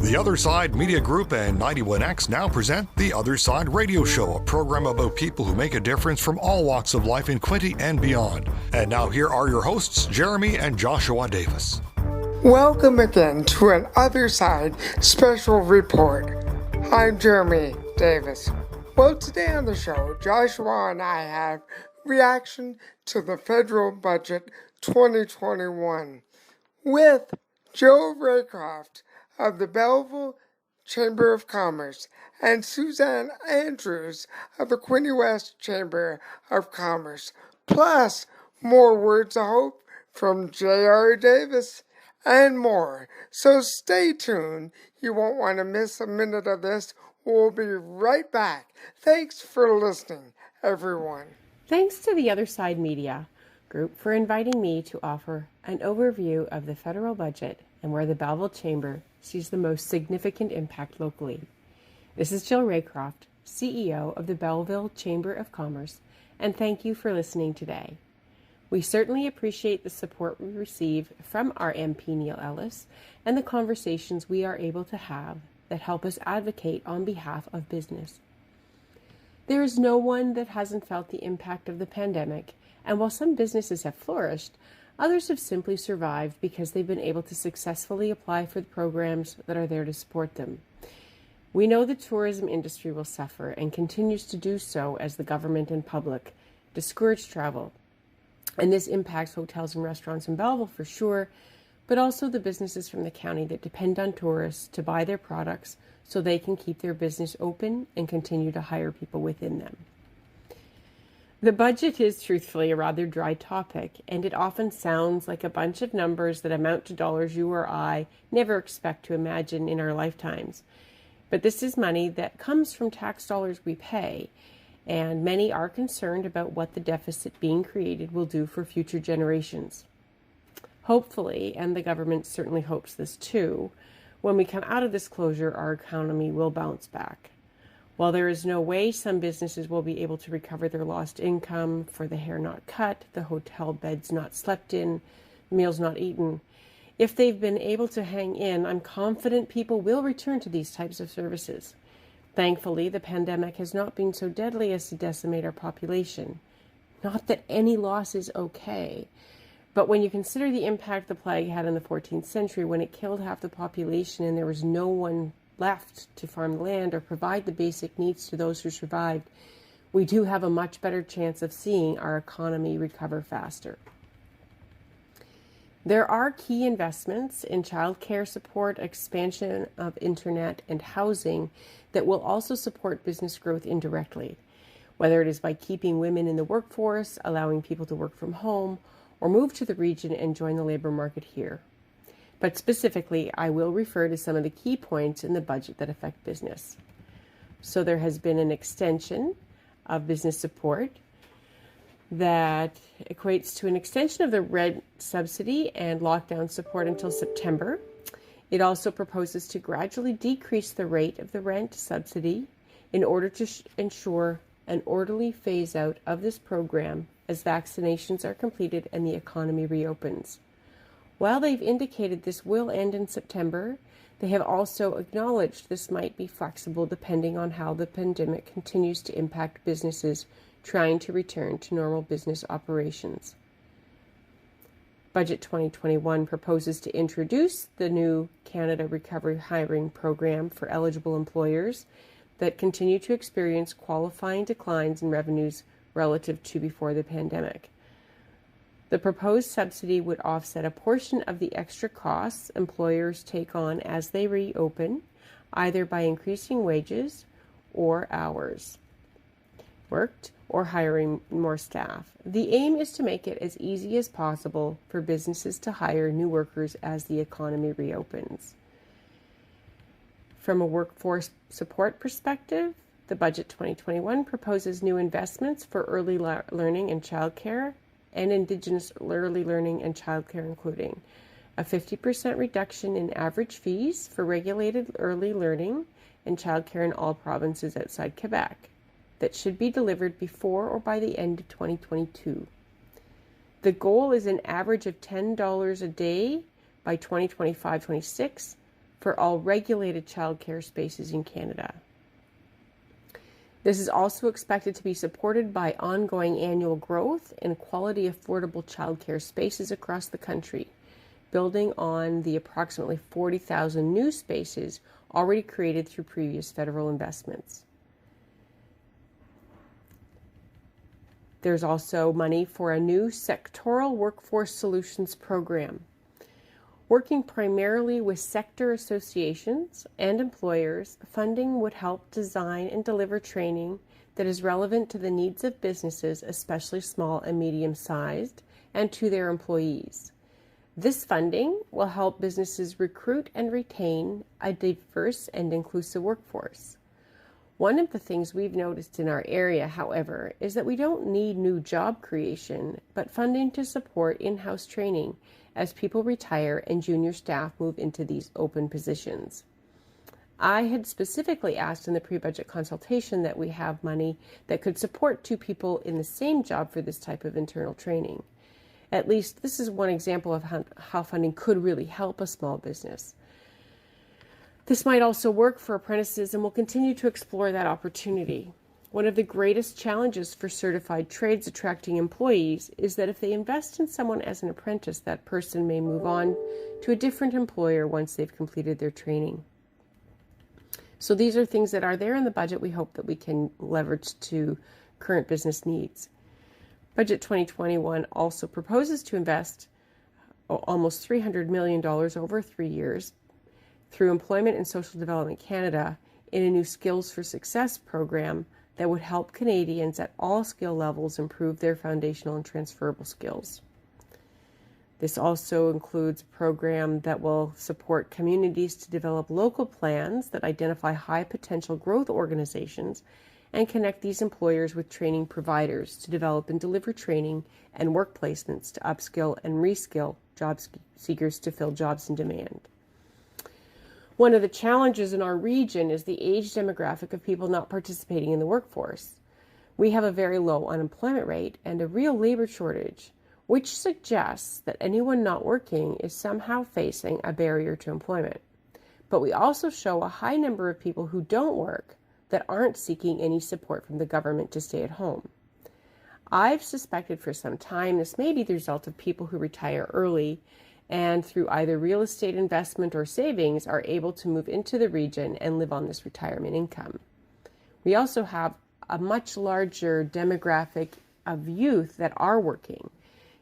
The Other Side Media Group and 91X now present The Other Side Radio Show, a program about people who make a difference from all walks of life in Quinte and beyond. And now here are your hosts, Jeremy and Joshua Davis. Welcome again to an Other Side special report. I'm Jeremy Davis. Well, today on the show, Joshua and I have reaction to the federal budget 2021 with Joe Raycroft of the Belleville Chamber of Commerce and Suzanne Andrews of the Quinte West Chamber of Commerce, plus more words of hope from J.R. Davis and more. So stay tuned. You won't want to miss a minute of this. We'll be right back. Thanks for listening, everyone. Thanks to the Other Side Media Group for inviting me to offer an overview of the federal budget and where the Belleville Chamber sees the most significant impact locally. This is Jill Raycroft, CEO of the Belleville Chamber of Commerce, and thank you for listening today. We certainly appreciate the support we receive from our MP Neil Ellis and the conversations we are able to have that help us advocate on behalf of business. There is no one that hasn't felt the impact of the pandemic, and while some businesses have flourished, others have simply survived because they've been able to successfully apply for the programs that are there to support them. We know the tourism industry will suffer and continues to do so as the government and public discourage travel. And this impacts hotels and restaurants in Belleville for sure, but also the businesses from the county that depend on tourists to buy their products so they can keep their business open and continue to hire people within them. The budget is truthfully a rather dry topic, and it often sounds like a bunch of numbers that amount to dollars you or I never expect to imagine in our lifetimes. But this is money that comes from tax dollars we pay, and many are concerned about what the deficit being created will do for future generations. Hopefully, and the government certainly hopes this too, when we come out of this closure, our economy will bounce back. While there is no way some businesses will be able to recover their lost income for the hair not cut, the hotel beds not slept in, meals not eaten, if they've been able to hang in, I'm confident people will return to these types of services. Thankfully, the pandemic has not been so deadly as to decimate our population. Not that any loss is okay, but when you consider the impact the plague had in the 14th century when it killed half the population and there was no one left to farm land or provide the basic needs to those who survived, we do have a much better chance of seeing our economy recover faster. There are key investments in child care support, expansion of internet, and housing that will also support business growth indirectly, whether it is by keeping women in the workforce, allowing people to work from home, or move to the region and join the labor market here. But specifically, I will refer to some of the key points in the budget that affect business. So there has been an extension of business support that equates to an extension of the rent subsidy and lockdown support until September. It also proposes to gradually decrease the rate of the rent subsidy in order to ensure an orderly phase out of this program as vaccinations are completed and the economy reopens. While they've indicated this will end in September, they have also acknowledged this might be flexible depending on how the pandemic continues to impact businesses trying to return to normal business operations. Budget 2021 proposes to introduce the new Canada Recovery Hiring Program for eligible employers that continue to experience qualifying declines in revenues relative to before the pandemic. The proposed subsidy would offset a portion of the extra costs employers take on as they reopen, either by increasing wages or hours worked or hiring more staff. The aim is to make it as easy as possible for businesses to hire new workers as the economy reopens. From a workforce support perspective, the Budget 2021 proposes new investments for early learning and childcare and Indigenous early learning and childcare, including a 50% reduction in average fees for regulated early learning and childcare in all provinces outside Quebec that should be delivered before or by the end of 2022. The goal is an average of $10 a day by 2025-26 for all regulated childcare spaces in Canada. This is also expected to be supported by ongoing annual growth in quality affordable childcare spaces across the country, building on the approximately 40,000 new spaces already created through previous federal investments. There's also money for a new sectoral workforce solutions program. Working primarily with sector associations and employers, funding would help design and deliver training that is relevant to the needs of businesses, especially small and medium-sized, and to their employees. This funding will help businesses recruit and retain a diverse and inclusive workforce. One of the things we've noticed in our area, however, is that we don't need new job creation, but funding to support in-house training as people retire and junior staff move into these open positions. I had specifically asked in the pre-budget consultation that we have money that could support 2 people in the same job for this type of internal training. At least this is one example of how funding could really help a small business. This might also work for apprentices, and we'll continue to explore that opportunity. One of the greatest challenges for certified trades attracting employees is that if they invest in someone as an apprentice, that person may move on to a different employer once they've completed their training. So these are things that are there in the budget we hope that we can leverage to current business needs. Budget 2021 also proposes to invest almost $300 million over 3 years through Employment and Social Development Canada in a new Skills for Success program that would help Canadians at all skill levels improve their foundational and transferable skills. This also includes a program that will support communities to develop local plans that identify high potential growth organizations and connect these employers with training providers to develop and deliver training and work placements to upskill and reskill job seekers to fill jobs in demand. One of the challenges in our region is the age demographic of people not participating in the workforce. We have a very low unemployment rate and a real labor shortage, which suggests that anyone not working is somehow facing a barrier to employment. But we also show a high number of people who don't work that aren't seeking any support from the government to stay at home. I've suspected for some time this may be the result of people who retire early and through either real estate investment or savings are able to move into the region and live on this retirement income. We also have a much larger demographic of youth that are working.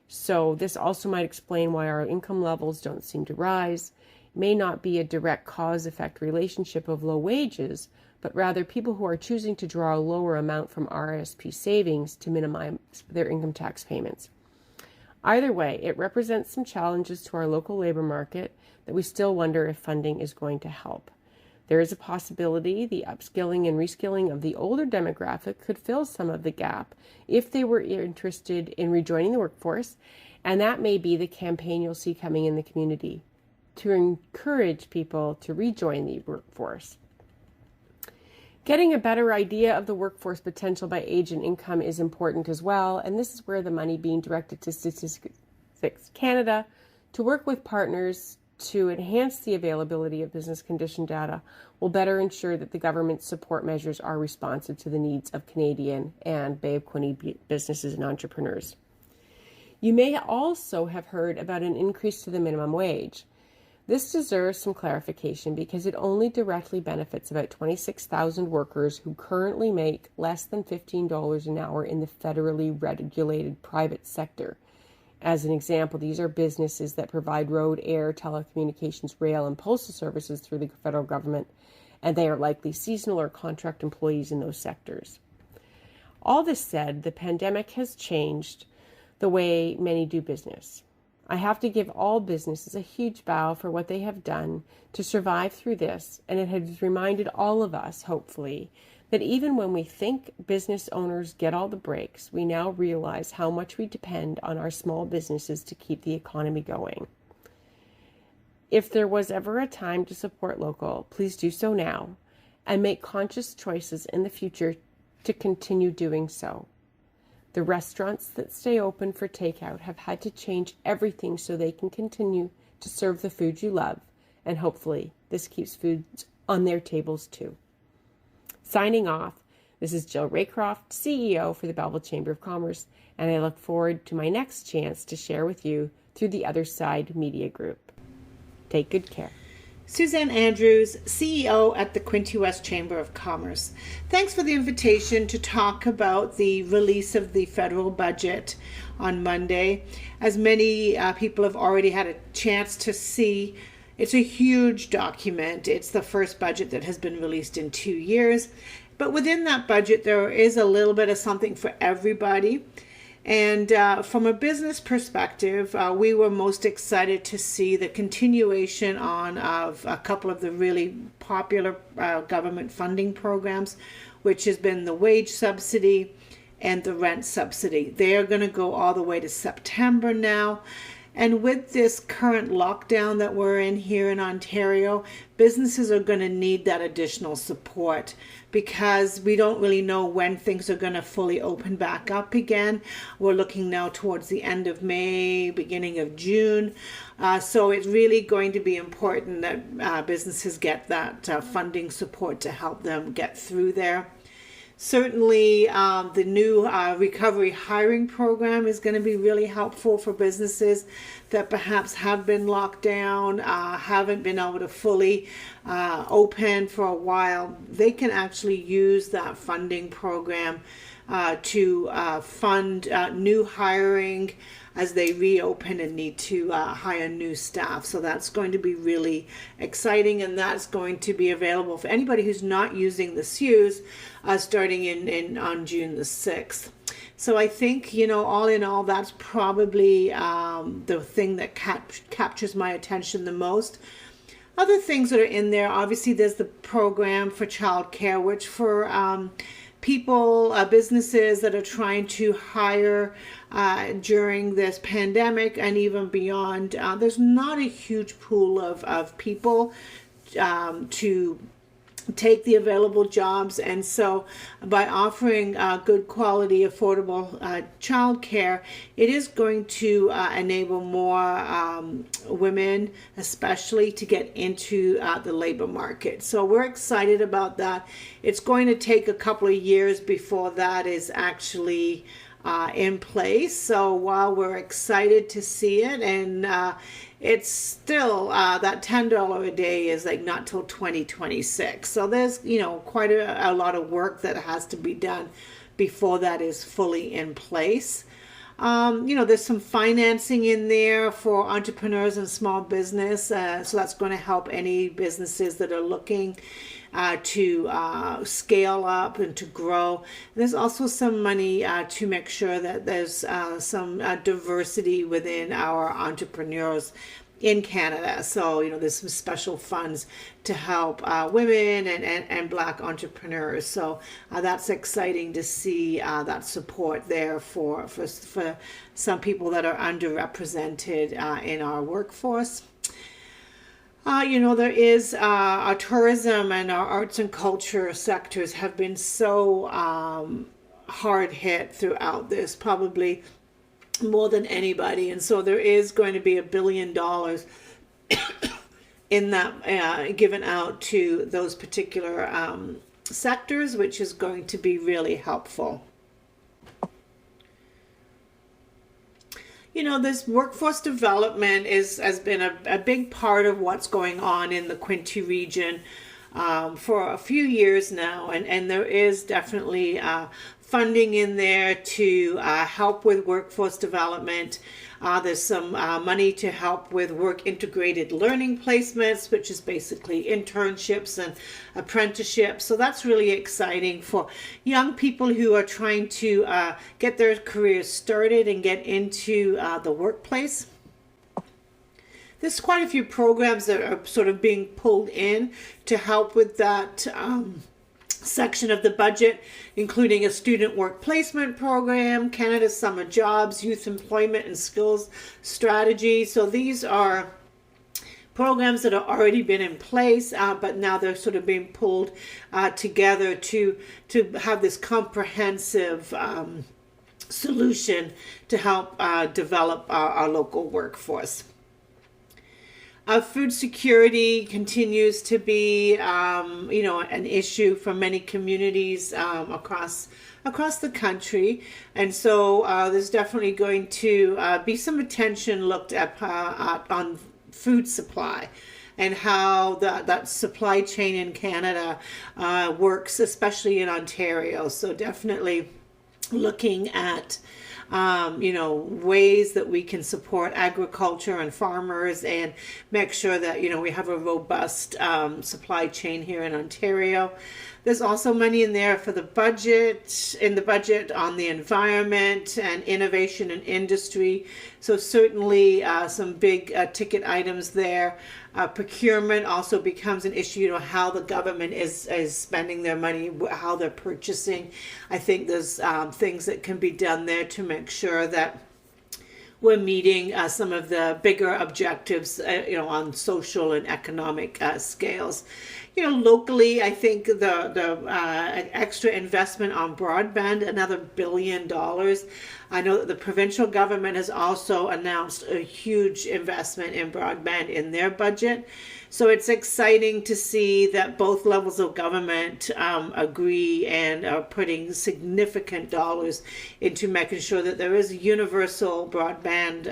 So this also might explain why our income levels don't seem to rise. It may not be a direct cause-effect relationship of low wages, but rather people who are choosing to draw a lower amount from RSP savings to minimize their income tax payments. Either way, it represents some challenges to our local labor market that we still wonder if funding is going to help. There is a possibility the upskilling and reskilling of the older demographic could fill some of the gap if they were interested in rejoining the workforce, and that may be the campaign you'll see coming in the community to encourage people to rejoin the workforce. Getting a better idea of the workforce potential by age and income is important as well, and this is where the money being directed to Statistics Canada to work with partners to enhance the availability of business condition data will better ensure that the government's support measures are responsive to the needs of Canadian and Bay of Quinte businesses and entrepreneurs. You may also have heard about an increase to the minimum wage. This deserves some clarification because it only directly benefits about 26,000 workers who currently make less than $15 an hour in the federally regulated private sector. As an example, these are businesses that provide road, air, telecommunications, rail, and postal services through the federal government, and they are likely seasonal or contract employees in those sectors. All this said, the pandemic has changed the way many do business. I have to give all businesses a huge bow for what they have done to survive through this, and it has reminded all of us, hopefully, that even when we think business owners get all the breaks, we now realize how much we depend on our small businesses to keep the economy going. If there was ever a time to support local, please do so now, and make conscious choices in the future to continue doing so. The restaurants that stay open for takeout have had to change everything so they can continue to serve the food you love and hopefully this keeps food on their tables too. Signing off, this is Jill Raycroft, CEO for the Belleville Chamber of Commerce, and I look forward to my next chance to share with you through the Other Side Media Group. Take good care. Suzanne Andrews, CEO at the Quinte West Chamber of Commerce. Thanks for the invitation to talk about the release of the federal budget on Monday. As many people have already had a chance to see, it's a huge document. It's the first budget that has been released in 2 years. But within that budget, there is a little bit of something for everybody. And from a business perspective, we were most excited to see the continuation on of a couple of the really popular government funding programs, which has been the wage subsidy and the rent subsidy. They are going to go all the way to September now. And with this current lockdown that we're in here in Ontario, businesses are going to need that additional support because we don't really know when things are going to fully open back up again. We're looking now towards the end of May, beginning of June. So it's really going to be important that businesses get that funding support to help them get through there. Certainly, the new recovery hiring program is going to be really helpful for businesses that perhaps have been locked down, haven't been able to fully open for a while. They can actually use that funding program to fund new hiring as they reopen and need to hire new staff. So that's going to be really exciting, and that's going to be available for anybody who's not using the CEWS starting on June the 6th. So I think, all in all, that's probably the thing that captures my attention the most. Other things that are in there, obviously there's the program for childcare, which for people, businesses that are trying to hire during this pandemic and even beyond, there's not a huge pool of people to take the available jobs, and so by offering good quality, affordable childcare, it is going to enable more women, especially, to get into the labor market. So we're excited about that. It's going to take a couple of years before that is actually in place. So while we're excited to see it, and it's still that $10 a day is like not till 2026. So there's quite a lot of work that has to be done before that is fully in place. There's some financing in there for entrepreneurs and small business. So that's going to help any businesses that are looking to scale up and to grow. There's also some money to make sure that there's some diversity within our entrepreneurs in Canada. So, there's some special funds to help women and Black entrepreneurs. So that's exciting to see that support there for some people that are underrepresented in our workforce. There is our tourism and our arts and culture sectors have been so hard hit throughout this, probably more than anybody. And so there is going to be $1 billion in that given out to those particular sectors, which is going to be really helpful. This workforce development has been a big part of what's going on in the Quinte region for a few years now. And there is definitely funding in there to help with workforce development. There's some money to help with work integrated learning placements, which is basically internships and apprenticeships. So that's really exciting for young people who are trying to get their careers started and get into the workplace. There's quite a few programs that are sort of being pulled in to help with that section of the budget, including a student work placement program, Canada's Summer Jobs, Youth Employment and Skills Strategy. So these are programs that have already been in place, but now they're sort of being pulled together to have this comprehensive solution to help develop our local workforce. Food security continues to be, an issue for many communities across the country, and so there's definitely going to be some attention looked at on food supply and how that supply chain in Canada works, especially in Ontario. So definitely looking at ways that we can support agriculture and farmers and make sure that, we have a robust supply chain here in Ontario. There's also money in there for the budget on the environment and innovation and industry. So certainly some big ticket items there. Procurement also becomes an issue, how the government is spending their money, how they're purchasing. I think there's things that can be done there to make sure that we're meeting some of the bigger objectives, on social and economic scales. Locally, I think the extra investment on broadband, another $1 billion. I know that the provincial government has also announced a huge investment in broadband in their budget. So it's exciting to see that both levels of government agree and are putting significant dollars into making sure that there is universal broadband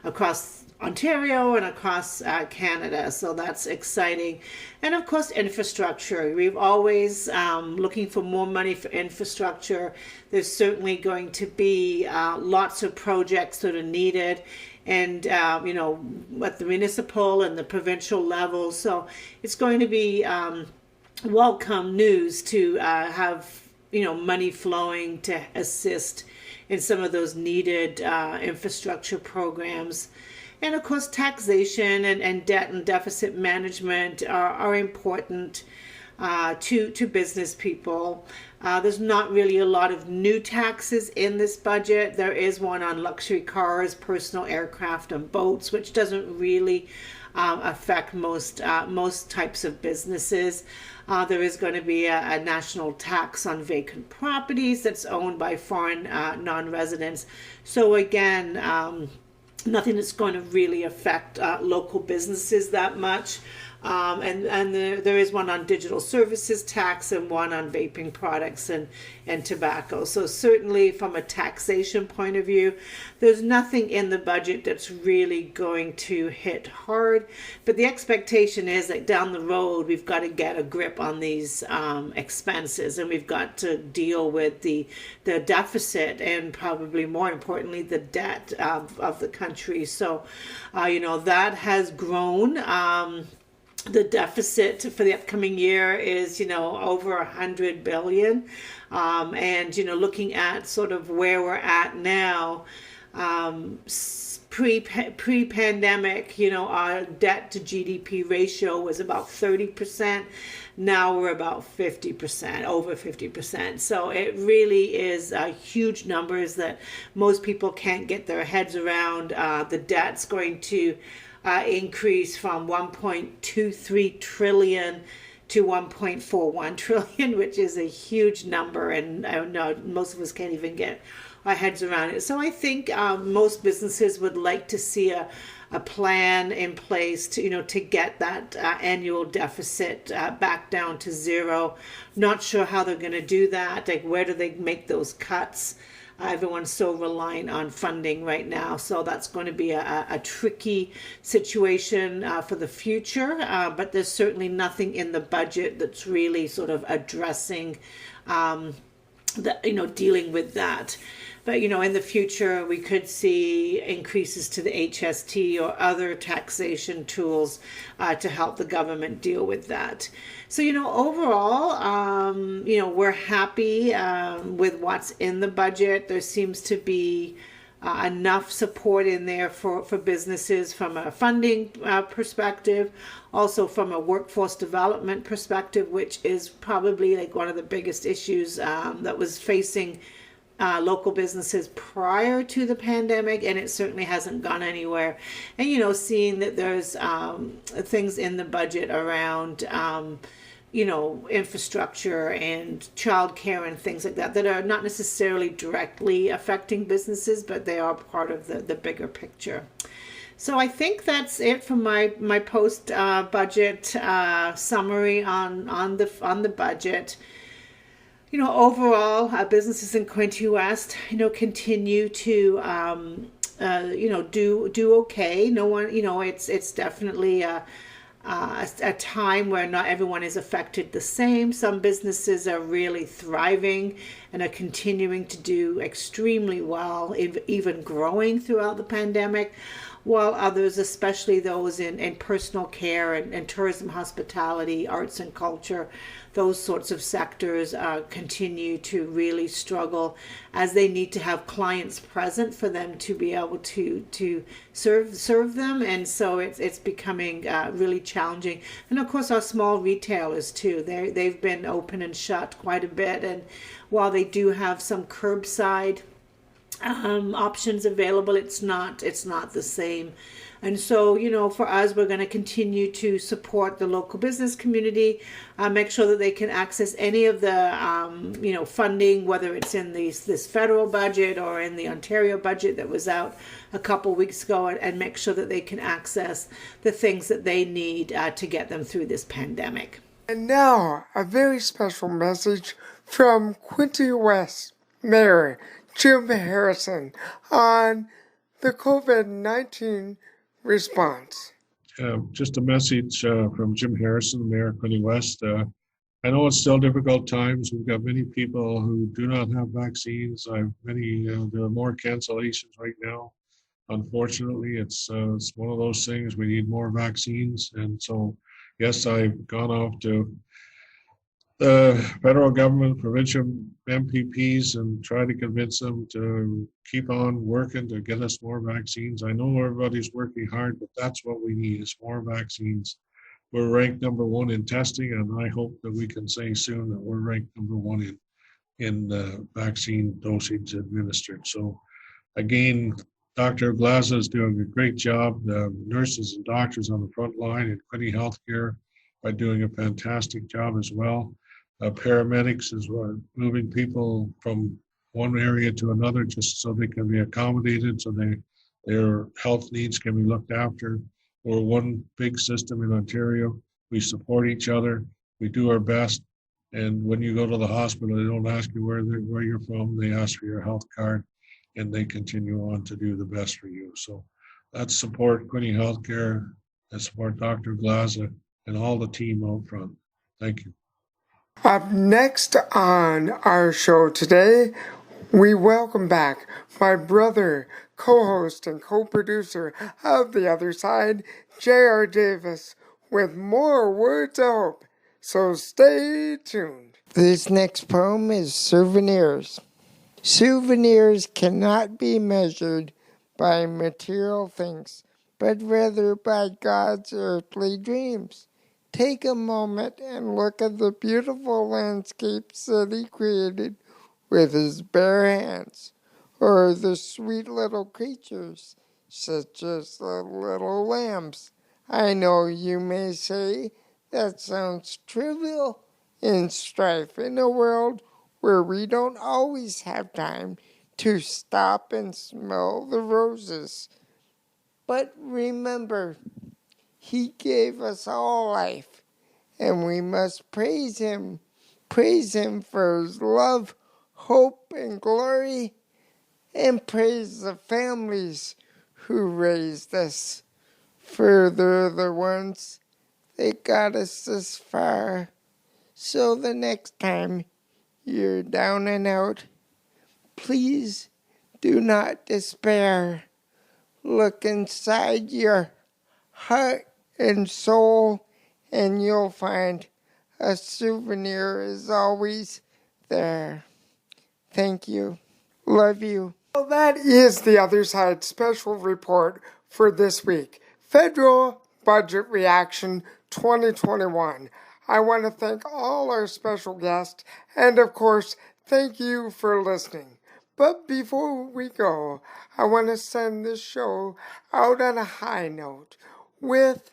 across Ontario and across Canada. So that's exciting. And of course, infrastructure. We've always looking for more money for infrastructure. There's certainly going to be lots of projects that are needed, and at the municipal and the provincial level. So it's going to be welcome news to have money flowing to assist in some of those needed infrastructure programs. And of course, taxation and debt and deficit management are important to business people. There's not really a lot of new taxes in this budget. There is one on luxury cars, personal aircraft, and boats, which doesn't really affect most types of businesses. There is going to be a national tax on vacant properties that's owned by foreign non-residents. So again, nothing that's going to really affect local businesses that much. And there is one on digital services tax and one on vaping products and tobacco. So certainly from a taxation point of view, there's nothing in the budget that's really going to hit hard. But the expectation is that down the road, we've got to get a grip on these expenses, and we've got to deal with the deficit and probably more importantly, the debt of the country. So, that has grown. The deficit for the upcoming year is, over $100 billion. And, looking at sort of where we're at now, pre-pandemic, our debt to GDP ratio was about 30%. Now we're about 50%, over 50%. So it really is huge numbers that most people can't get their heads around. The debt's going to increase from 1.23 trillion to 1.41 trillion, which is a huge number, and I know most of us can't even get our heads around it. So I think most businesses would like to see a plan in place to to get that annual deficit back down to zero. Not sure how they're going to do that. Like, where do they make those cuts? Everyone's so reliant on funding right now, so that's going to be a tricky situation for the future, but there's certainly nothing in the budget that's really sort of addressing dealing with that. But, in the future, we could see increases to the HST or other taxation tools to help the government deal with that. So, overall, we're happy with what's in the budget. There seems to be enough support in there for businesses from a funding perspective, also from a workforce development perspective, which is probably like one of the biggest issues that was facing local businesses prior to the pandemic, and it certainly hasn't gone anywhere. And seeing that there's things in the budget around infrastructure and childcare and things like that are not necessarily directly affecting businesses, but they are part of the bigger picture. So I think that's it for my post budget summary on the budget. Overall, businesses in Quinte West, continue to do okay. No one, it's definitely a time where not everyone is affected the same. Some businesses are really thriving and are continuing to do extremely well, even growing throughout the pandemic, while others, especially those in personal care and tourism, hospitality, arts and culture, those sorts of sectors continue to really struggle, as they need to have clients present for them to be able to serve them, and so it's becoming really challenging. And of course, our small retailers too. They've been open and shut quite a bit, and while they do have some curbside options available, it's not the same. And so, for us, we're going to continue to support the local business community, make sure that they can access any of the, funding, whether it's in this federal budget or in the Ontario budget that was out a couple weeks ago, and make sure that they can access the things that they need to get them through this pandemic. And now, a very special message from Quinte West Mayor Jim Harrison on the COVID-19 response. Just a message from Jim Harrison, Mayor of Quinte West. I know it's still difficult times. We've got many people who do not have vaccines. There are more cancellations right now. Unfortunately, it's one of those things. We need more vaccines, and so yes, I've gone off to the federal government, provincial MPPs, and try to convince them to keep on working to get us more vaccines. I know everybody's working hard, but that's what we need, is more vaccines. We're ranked number one in testing, and I hope that we can say soon that we're ranked number one in vaccine dosage administered. So again, Dr. Glaza is doing a great job. The nurses and doctors on the front line at Quinte Healthcare are doing a fantastic job as well. Paramedics is moving people from one area to another just so they can be accommodated, so their health needs can be looked after. We're one big system in Ontario. We support each other. We do our best. And when you go to the hospital, they don't ask you where you're from. They ask for your health card, and they continue on to do the best for you. So let's support Quinte Healthcare and support Dr. Glaza and all the team out front. Thank you. Up next on our show today, we welcome back my brother, co-host, and co-producer of The Other Side, J.R. Davis, with more words of hope. So stay tuned. This next poem is Souvenirs. Souvenirs cannot be measured by material things, but rather by God's earthly dreams. Take a moment and look at the beautiful landscapes that He created with His bare hands, or the sweet little creatures, such as the little lambs. I know you may say that sounds trivial in strife in a world where we don't always have time to stop and smell the roses. But remember, He gave us all life, and we must praise Him for His love, hope, and glory, and praise the families who raised us, for they're the ones that got us this far. So the next time you're down and out, please do not despair. Look inside your heart and soul, and you'll find a souvenir is always there. Thank you. Love you. Well, that is The Other Side special report for this week. Federal Budget Reaction 2021. I want to thank all our special guests, and of course, thank you for listening. But before we go, I want to send this show out on a high note with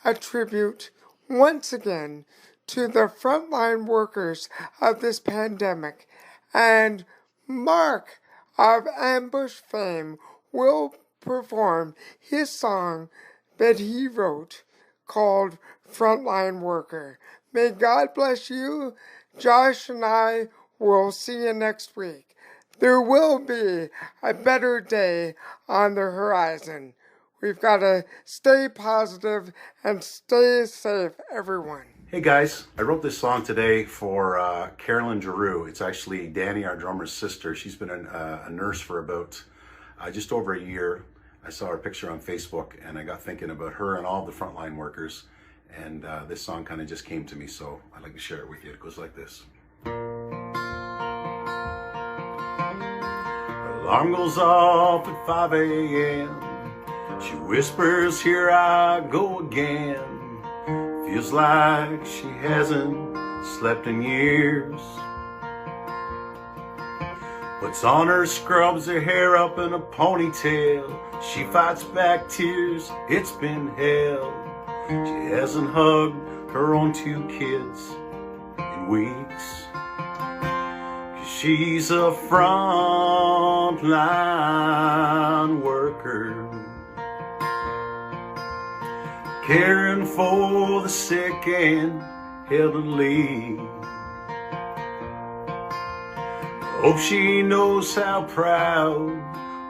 a tribute once again to the frontline workers of this pandemic. And Mark of Ambush fame will perform his song that he wrote called Frontline Worker. May God bless you. Josh and I will see you next week. There will be a better day on the horizon. We've got to stay positive and stay safe, everyone. Hey guys, I wrote this song today for Carolyn Giroux. It's actually Danny, our drummer's sister. She's been a nurse for about just over a year. I saw her picture on Facebook and I got thinking about her and all the frontline workers. And this song kind of just came to me, so I'd like to share it with you. It goes like this. Alarm goes off at 5 a.m. She whispers, here I go again. Feels like she hasn't slept in years. Puts on her scrubs, her hair up in a ponytail. She fights back tears, it's been hell. She hasn't hugged her own 2 kids in weeks. She's a frontline worker, caring for the sick and elderly. Hope she knows how proud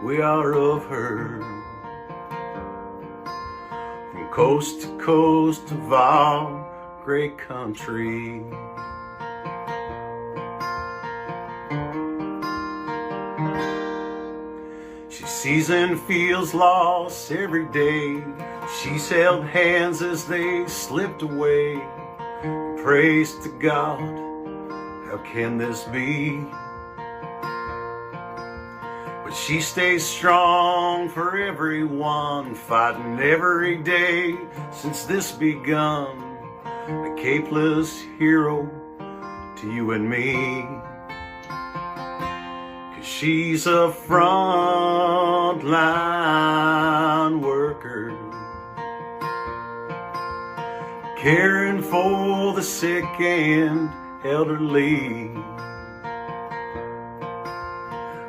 we are of her. From coast to coast of our great country. She sees and feels loss every day. She's held hands as they slipped away. Praise to God, how can this be? But she stays strong for everyone, fighting every day since this begun. A capeless hero to you and me. She's a frontline worker, caring for the sick and elderly.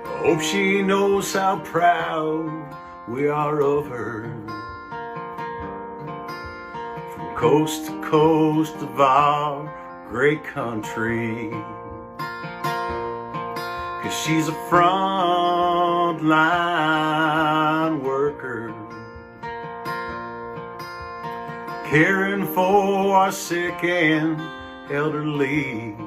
Hope she knows how proud we are of her. From coast to coast of our great country. 'Cause she's a frontline worker, caring for our sick and elderly.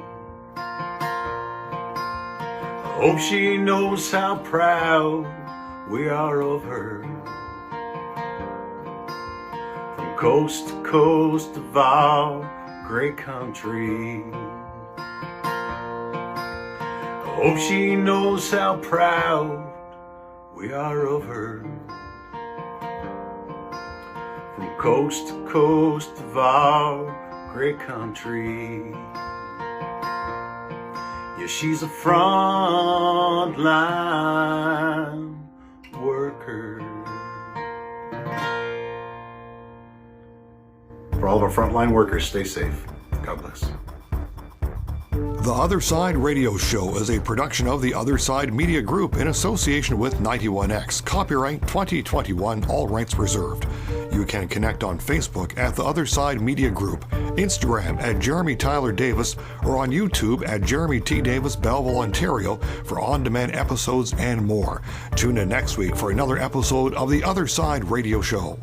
Hope she knows how proud we are of her. From coast to coast of our great country. Hope she knows how proud we are of her. From coast to coast of our great country. Yeah, she's a frontline worker. For all of our frontline workers, stay safe. God bless. The Other Side Radio Show is a production of the Other Side Media Group in association with 91X. Copyright 2021, all rights reserved. You can connect on Facebook at The Other Side Media Group, Instagram at Jeremy Tyler Davis, or on YouTube at Jeremy T. Davis, Belleville, Ontario for on-demand episodes and more. Tune in next week for another episode of The Other Side Radio Show.